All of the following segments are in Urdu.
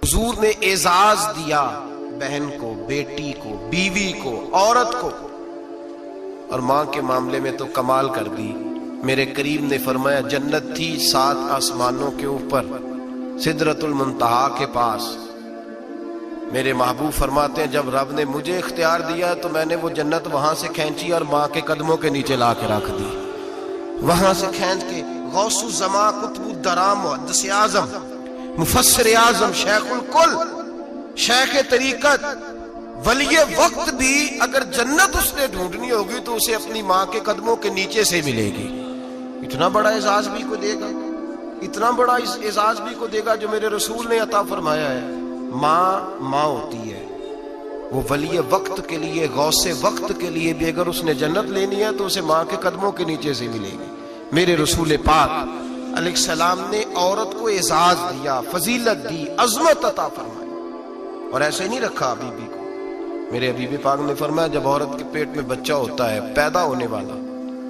حضور نے اعزاز دیا بہن کو، بیٹی کو، بیوی کو، عورت کو، اور ماں کے معاملے میں تو کمال کر دی۔ میرے کریم نے فرمایا جنت تھی 7 آسمانوں کے اوپر، سدرۃ المنتہا کے پاس۔ میرے محبوب فرماتے ہیں جب رب نے مجھے اختیار دیا تو میں نے وہ جنت وہاں سے کھینچی اور ماں کے قدموں کے نیچے لا کے رکھ دی۔ وہاں سے کھینچ کے غوث الزماں، قطب الدرام، محدث اعظم، مفسر اعظم، شیخ الکل، شیخ طریقت، ولی وقت بھی اگر جنت اس نے ڈھونڈنی ہوگی تو اسے اپنی ماں کے قدموں کے نیچے سے ملے گی۔ اتنا بڑا اعزاز بھی کو دے گا، اتنا بڑا اعزاز بھی کو دے گا جو میرے رسول نے عطا فرمایا ہے۔ ماں ہوتی ہے، وہ ولی وقت کے لیے، غوث وقت کے لیے بھی اگر اس نے جنت لینی ہے تو اسے ماں کے قدموں کے نیچے سے ملے گی۔ میرے رسول پاک علیہ السلام نے عورت کو اعزاز دیا، فضیلت دی، عظمت عطا فرمائی، اور ایسے نہیں رکھا بی بی کو۔ میرے حبیب پاک نے فرمایا جب عورت کے پیٹ میں بچہ ہوتا ہے پیدا ہونے والا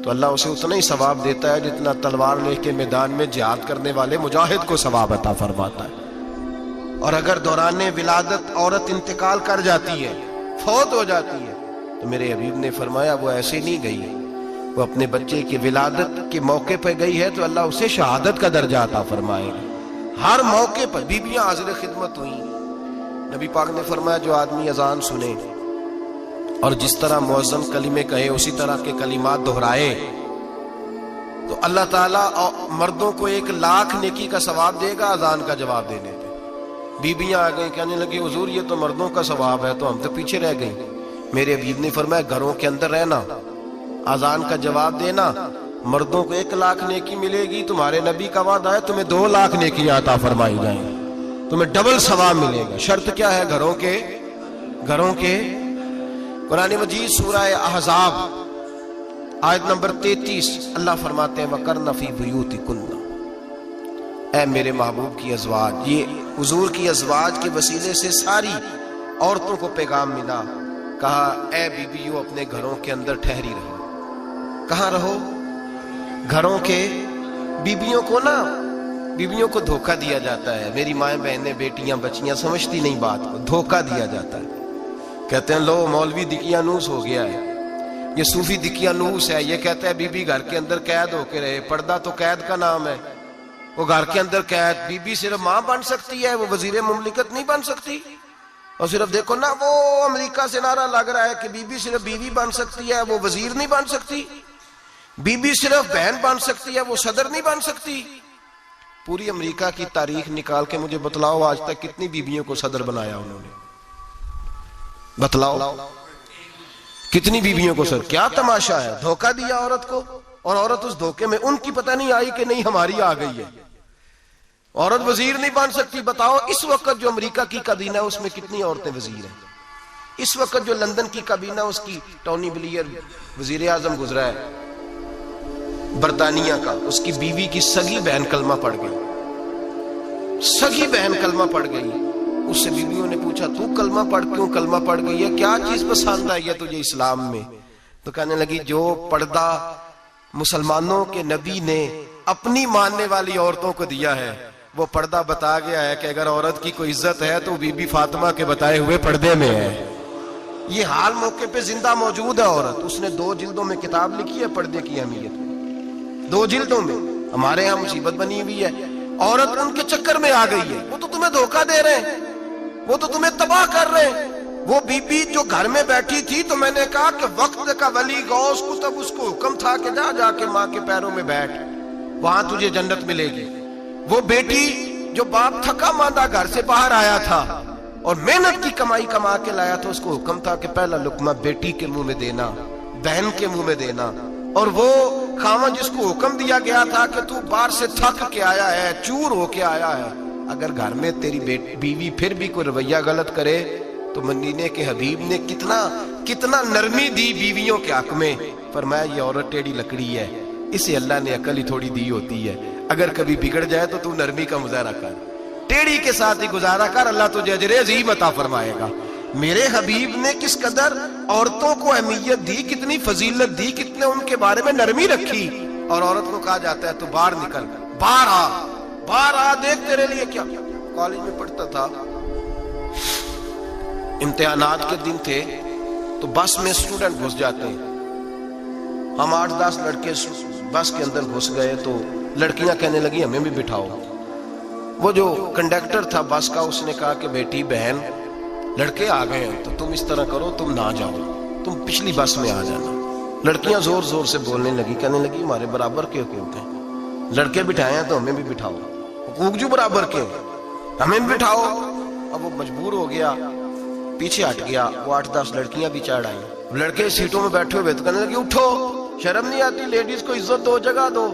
تو اللہ اسے اتنا ہی ثواب دیتا ہے جتنا تلوار لے کے میدان میں جہاد کرنے والے مجاہد کو ثواب عطا فرماتا ہے۔ اور اگر دوران ولادت عورت انتقال کر جاتی ہے، فوت ہو جاتی ہے، تو میرے حبیب نے فرمایا وہ ایسے نہیں گئی، وہ اپنے بچے کی ولادت کے موقع پہ گئی ہے تو اللہ اسے شہادت کا درجہ عطا فرمائے گا۔ ہر موقع پر بیویاں حاضر خدمت ہوئیں۔ نبی پاک نے فرمایا جو آدمی اذان سنے اور جس طرح مؤذن کلمے کہے اسی طرح کے کلمات دہرائے تو اللہ تعالیٰ مردوں کو 1,00,000 نیکی کا ثواب دے گا اذان کا جواب دینے پہ۔ بیویاں آ گئیں کہنے لگی حضور یہ تو مردوں کا ثواب ہے تو ہم تو پیچھے رہ گئیں۔ میرے حبیب نے فرمایا گھروں کے اندر رہنا، اذان کا جواب دینا، مردوں کو 1,00,000 نیکی ملے گی، تمہارے نبی کا وعدہ ہے تمہیں 2,00,000 نیکی عطا فرمائی جائیں، تمہیں ڈبل ثواب ملے گا۔ شرط کیا ہے؟ گھروں کے قرآن مجید سورہ احزاب آیت نمبر 33 اللہ فرماتے ہیں وَقَرْنَ فِي بُيُوتِكُنَّ، اے میرے محبوب کی ازواج، یہ حضور کی ازواج کے وسیلے سے ساری عورتوں کو پیغام ملا۔ کہا اے بیویوں اپنے گھروں کے اندر ٹھہری رہو۔ کہاں رہو؟ گھروں کے۔ بیویوں کو دھوکہ دیا جاتا ہے، میری مائیں بہنیں بیٹیاں بچیاں سمجھتی نہیں بات کو، دھوکہ دیا جاتا ہے۔ کہتے ہیں لو مولوی دقیانوس ہو گیا ہے، یہ صوفی دقیانوس ہے، یہ کہتا ہے بی بی گھر کے اندر قید ہو کے رہے۔ پردہ تو قید کا نام ہے، وہ گھر کے اندر قید۔ بی بی صرف ماں بن سکتی ہے، وہ وزیر مملکت نہیں بن سکتی۔ اور صرف دیکھو نا وہ امریکہ سے نعرہ لگ رہا ہے کہ بی بی صرف بیوی بن سکتی ہے، وہ وزیر نہیں بن سکتی۔ بی بی صرف بہن بن سکتی ہے، وہ صدر نہیں بن سکتی۔ پوری امریکہ کی تاریخ نکال کے مجھے بتلاؤ آج تک کتنی بیویوں کو صدر بنایا انہوں نے؟ بتلاؤ کتنی بیویوں کو صدر؟ کیا تماشا ہے، دھوکہ دیا عورت کو، اور عورت اس دھوکے میں ان کی پتہ نہیں آئی کہ نہیں ہماری آ گئی ہے۔ عورت وزیر نہیں بن سکتی۔ بتاؤ اس وقت جو امریکہ کی کابینہ ہے اس میں کتنی عورتیں وزیر ہیں؟ اس وقت جو لندن کی کابینہ اس کی ٹونی بلیئر وزیر اعظم گزرا ہے برطانیہ کا، اس کی بیوی کی سگی بہن کلمہ پڑھ گئی، سگی بہن کلمہ پڑھ گئی۔ اس سے بیویوں نے پوچھا تو کلمہ پڑھ کیوں کلمہ پڑھ گئی ہے، کیا چیز پسند آئی ہے تجھے اسلام میں؟ تو کہنے لگی جو پردہ مسلمانوں کے نبی نے اپنی ماننے والی عورتوں کو دیا ہے وہ پردہ بتا گیا ہے کہ اگر عورت کی کوئی عزت ہے تو بی بی فاطمہ کے بتائے ہوئے پردے میں ہے۔ یہ حال موقع پہ زندہ موجود ہے عورت۔ اس نے 2 جلدوں میں کتاب لکھی ہے پردے کی اہمیت، 2 جلدوں میں۔ ہمارے ہاں مصیبت بنی ہوئی ہے، عورت ان کے چکر میں آ گئی ہے، وہ تو تمہیں دھوکہ دے رہے ہیں، وہ تو تمہیں تباہ کر رہے ہیں۔ وہ بی بی جو گھر میں بیٹھی تھی تو میں نے کہا کہ وقت کا ولی غوث کو تب اس کو حکم تھا کہ جا کے ماں کے پیروں میں بیٹھ، وہاں تجھے جنت ملے گی۔ وہ بیٹی جو باپ تھکا ماندہ گھر سے باہر آیا تھا اور محنت کی کمائی کما کے لایا تھا، اس کو حکم تھا کہ پہلا لقمہ بیٹی کے منہ میں دینا، بہن کے منہ میں دینا۔ اور وہ خاوند جس کو حکم دیا گیا تھا کہ تو باہر سے تھک کے آیا ہے، چور ہو کے آیا ہے، اگر گھر میں تیری بیوی پھر بھی کوئی رویہ غلط کرے تو مدینے کے حبیب نے کتنا نرمی دی بیویوں کے حق میں۔ فرمایا یہ عورت ٹیڑھی لکڑی ہے، اسے اللہ نے عقل ہی تھوڑی دی ہوتی ہے، اگر کبھی بگڑ جائے تو نرمی کا مظاہرہ کر، ٹیڑھی کے ساتھ ہی گزارا کر، اللہ تجھے اجر عظیم عطا فرمائے گا۔ میرے حبیب نے کس قدر عورتوں کو اہمیت دی، کتنی فضیلت دی، کتنے ان کے بارے میں نرمی رکھی۔ اور عورت کو کہا جاتا ہے تو باہر نکل، باہر آ، دیکھ تیرے لیے کیا۔ کالج میں پڑھتا تھا، امتحانات کے دن تھے تو بس میں اسٹوڈنٹ گھس جاتے ہیں. ہم 8-10 لڑکے بس کے اندر گھس گئے تو لڑکیاں کہنے لگی ہمیں بھی بٹھاؤ. وہ جو کنڈکٹر تھا بس کا اس نے کہا کہ بیٹی بہن لڑکے آ گئے ہیں تو تم اس طرح کرو، تم نہ جاؤ، تم پچھلی بس میں آ جانا. لڑکیاں زور زور سے بولنے لگی، کہنے لگی ہمارے برابر کے حقوق ہیں، لڑکے بٹھائے ہیں تو ہمیں بھی بٹھاؤ، حقوق جو برابر کے ہمیں بھی بٹھاؤ. اب وہ مجبور ہو گیا، پیچھے ہٹ گیا. وہ 8-10 لڑکیاں بھی چڑھ آئیں. لڑکے سیٹوں میں بیٹھے ہوئے تو کہنے لگے اٹھو، شرم نہیں آتی، لیڈیز کو عزت دو، جگہ دو.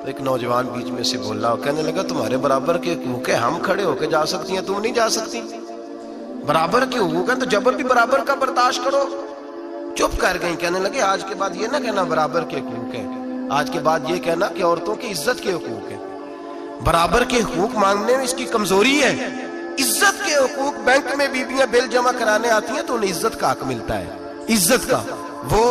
تو ایک نوجوان بیچ میں سے بولا، کہنے لگا تمہارے برابر کے حقوق ہے، ہم کھڑے ہو کے جا سکتی ہیں، تم نہیں جا سکتی. برابر کے حقوق ہیں تو جبر بھی برابر کا برداشت کرو. چپ کر گئی. کہنے لگے آج کے بعد یہ نہ کہنا برابر کے حقوق ہیں، آج کے بعد یہ کہنا کہ عورتوں کی عزت کے حقوق ہیں. برابر کے حقوق مانگنے میں اس کی کمزوری ہے. عزت کے حقوق، بینک میں بیویاں بل جمع کرانے آتی ہیں تو انہیں عزت کا حق ملتا ہے، عزت کا. وہ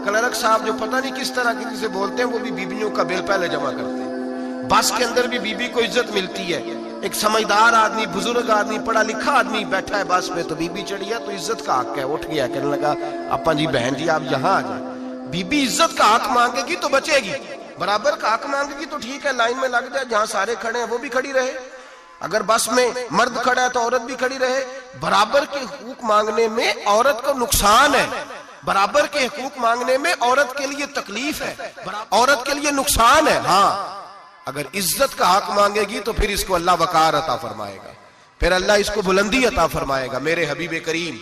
کلرک صاحب جو پتہ نہیں کس طرح کسی سے بولتے ہیں وہ بھی بیویوں کا بل پہلے جمع کرتے ہیں. بس کے اندر بھی بیوی کو عزت ملتی ہے. ایک سمجھدار آدمی، بزرگ آدمی، پڑھا لکھا آدمی بیٹھا ہے بس میں تو بیوی چڑھی ہے تو عزت کا حق ہے. اٹھ گیا، کہنے لگا اپا جی بہن جی آپ یہاں آ جائیں. بیوی عزت کا حق مانگے گی تو بچے گی، برابر کا حق مانگے گی تو ٹھیک ہے، لائن میں لگ جائے، جہاں سارے کھڑے ہیں وہ بھی کھڑی رہے. اگر بس میں مرد کھڑا ہے تو عورت بھی کھڑی رہے. برابر کے حقوق مانگنے میں عورت کو نقصان ہے، برابر کے حقوق مانگنے میں عورت کے لیے تکلیف ہے، عورت کے لیے نقصان ہے. ہاں اگر عزت کا حق مانگے گی تو پھر اس کو اللہ وقار عطا فرمائے گا، پھر اللہ اس کو بلندی عطا فرمائے گا. میرے حبیب کریم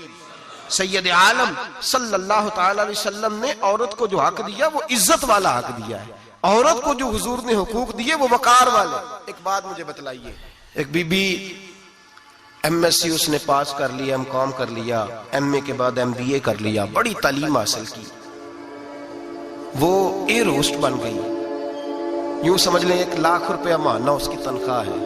سید عالم صلی اللہ تعالی علیہ وسلم نے عورت کو جو حق دیا وہ عزت والا حق دیا ہے. عورت کو جو حضور نے حقوق دیے وہ وقار والے. ایک بات مجھے بتلائیے، ایک B B M S C اس نے پاس کر لیا، ایم کام کر لیا، ایم اے کے بعد ایم بی اے کر لیا، بڑی تعلیم حاصل کی، وہ ایئر ہوسٹ بن گئی. یوں سمجھ لیں 1 لاکھ روپیہ ماہانہ اس کی تنخواہ ہے.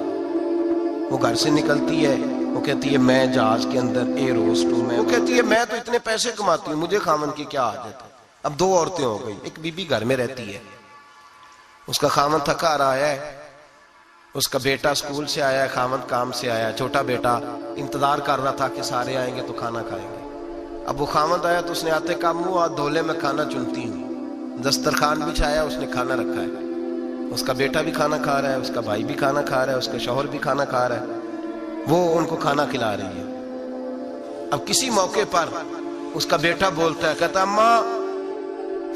وہ گھر سے نکلتی ہے، وہ کہتی ہے میں جہاز کے اندر ایئر ہوسٹ ہوں. وہ کہتی ہے میں تو اتنے پیسے کماتی ہوں، مجھے خامن کی کیا عادت ہے. اب 2 عورتیں ہو گئی. ایک بی بی گھر میں رہتی ہے، اس کا خامن تھکا رہا ہے، اس کا بیٹا سکول سے آیا ہے، خامن کام سے آیا ہے، چھوٹا بیٹا انتظار کر رہا تھا کہ سارے آئیں گے تو کھانا کھائیں گے. اب وہ خامن آیا تو اس نے آتے کا منہ ہاتھ دھولے میں کھانا چنتی ہوں. دسترخوان بچھایا، اس نے کھانا رکھا ہے، اس کا بیٹا بھی کھانا کھا رہا ہے، اس کا بھائی بھی کھانا کھا رہا ہے، اس کا شوہر بھی کھانا کھا رہا ہے، وہ ان کو کھانا کھلا رہی ہے. اب کسی موقع پر اس کا بیٹا بولتا ہے، کہتا اماں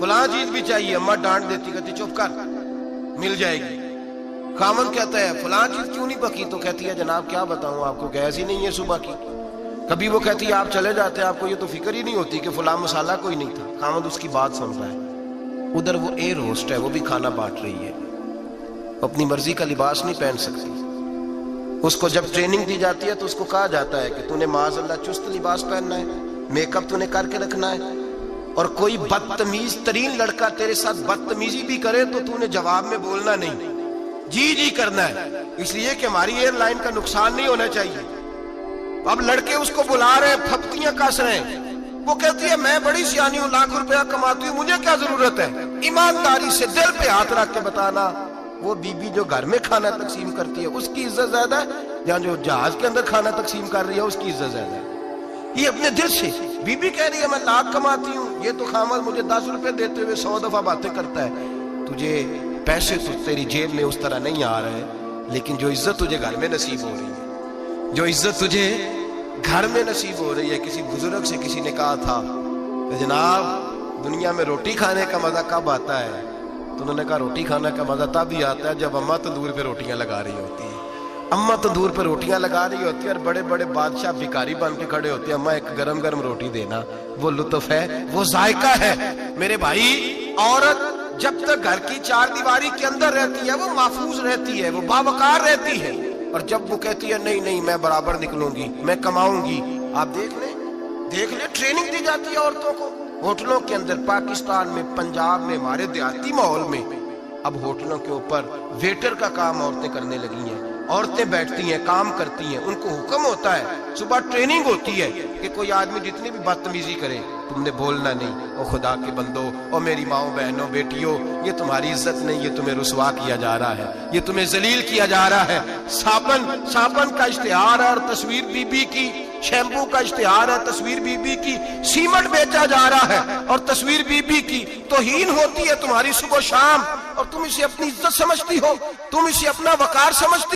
فلاں چیز بھی چاہیے. اماں ڈانٹ دیتی، کہتی چپ کر مل جائے گی. خامن کہتا ہے فلاں چیز کیوں نہیں پکی؟ تو کہتی ہے جناب کیا بتاؤں آپ کو، گیس ہی نہیں ہے صبح کی. کبھی وہ کہتی ہے آپ چلے جاتے ہیں، آپ کو یہ تو فکر ہی نہیں ہوتی کہ فلاں مسالہ کوئی نہیں تھا. خامن اس کی بات سن رہا ہے. ادھر وہ ایئر ہوسٹ ہے، وہ بھی کھانا بانٹ رہی ہے، اپنی مرضی کا لباس نہیں پہن سکتی. اس کو جب ٹریننگ دی جاتی ہے تو اس کو کہا جاتا ہے کہ تو نے معاذ اللہ چست لباس پہننا ہے، میک اپ تو نے کر کے رکھنا ہے، اور کوئی بدتمیز ترین لڑکا تیرے ساتھ بدتمیزی بھی کرے تو تو نے جواب میں بولنا نہیں، جی جی کرنا ہے، اس لیے کہ ہماری ایئر لائن کا نقصان نہیں ہونا چاہیے. اب لڑکے اس کو بلا رہے ہیں، پھپتیاں کس رہے ہیں. وہ کہتی ہے میں بڑی سیانی ہوں، لاکھ روپیہ کماتی ہوں، مجھے کیا ضرورت ہے. ایمانداری سے دل پہ ہاتھ رکھ کے بتانا، وہ بی بی جو گھر میں کھانا تقسیم کرتی ہے اس کی عزت زیادہ ہے یا جو جہاز کے اندر کھانا تقسیم کر رہی ہے اس کی عزت زیادہ ہے؟ یہ اپنے دل سے بی بی کہہ رہی ہے میں لاکھ کماتی ہوں، یہ تو خامد مجھے 10 روپے دیتے ہوئے 100 دفعہ باتیں کرتا ہے. تجھے پیسے تو تیری جیب میں اس طرح نہیں آ رہے، لیکن جو عزت تجھے گھر میں نصیب ہو رہی ہے، جو عزت تجھے گھر میں نصیب ہو رہی ہے. کسی بزرگ سے کسی نے کہا تھا کہ جناب دنیا میں روٹی کھانے کا مزہ کب آتا ہے؟ تو انہوں نے کہا روٹی کھانے کا مزہ تب ہی آتا ہے جب اماں تندور پہ روٹیاں لگا رہی ہوتی ہے. اماں تندور پہ روٹیاں لگا رہی ہوتی ہے اور بڑے بڑے بادشاہ بھکاری بن کے کھڑے ہوتے ہیں، اماں ایک گرم گرم روٹی دینا. وہ لطف ہے، وہ ذائقہ ہے. میرے بھائی عورت جب تک گھر کی 4 دیواری کے اندر رہتی ہے وہ محفوظ رہتی ہے، وہ باوقار رہتی ہے. اور جب وہ کہتی ہے نہیں نہیں میں برابر نکلوں گی، میں کماؤں گی، آپ دیکھ لیں ٹریننگ دی جاتی ہے عورتوں کو ہوٹلوں کے اندر. پاکستان میں، پنجاب میں، ہمارے دیہاتی ماحول میں اب ہوٹلوں کے اوپر ویٹر کا کام عورتیں کرنے لگی ہیں. عورتیں بیٹھتی ہیں، کام کرتی ہیں، ان کو حکم ہوتا ہے، صبح ٹریننگ ہوتی ہے کہ کوئی آدمی جتنی بھی بدتمیزی کرے تم نے بولنا نہیں. او خدا کے بندو، او میری ماؤں بہنوں بیٹیوں، یہ تمہاری عزت نہیں، یہ تمہیں رسوا کیا جا رہا ہے، یہ تمہیں ذلیل کیا جا رہا ہے. صابن کا اشتہار ہے اور تصویر بی بی کی شیمپو کا اشتہار ہے تصویر بی بی کی، سیمنٹ بیچا جا رہا ہے اور تصویر بی بی کی توہین ہوتی ہے تمہاری صبح و شام، اور تم اسے اپنی عزت سمجھتی ہو، تم اسے اپنا وقار سمجھتی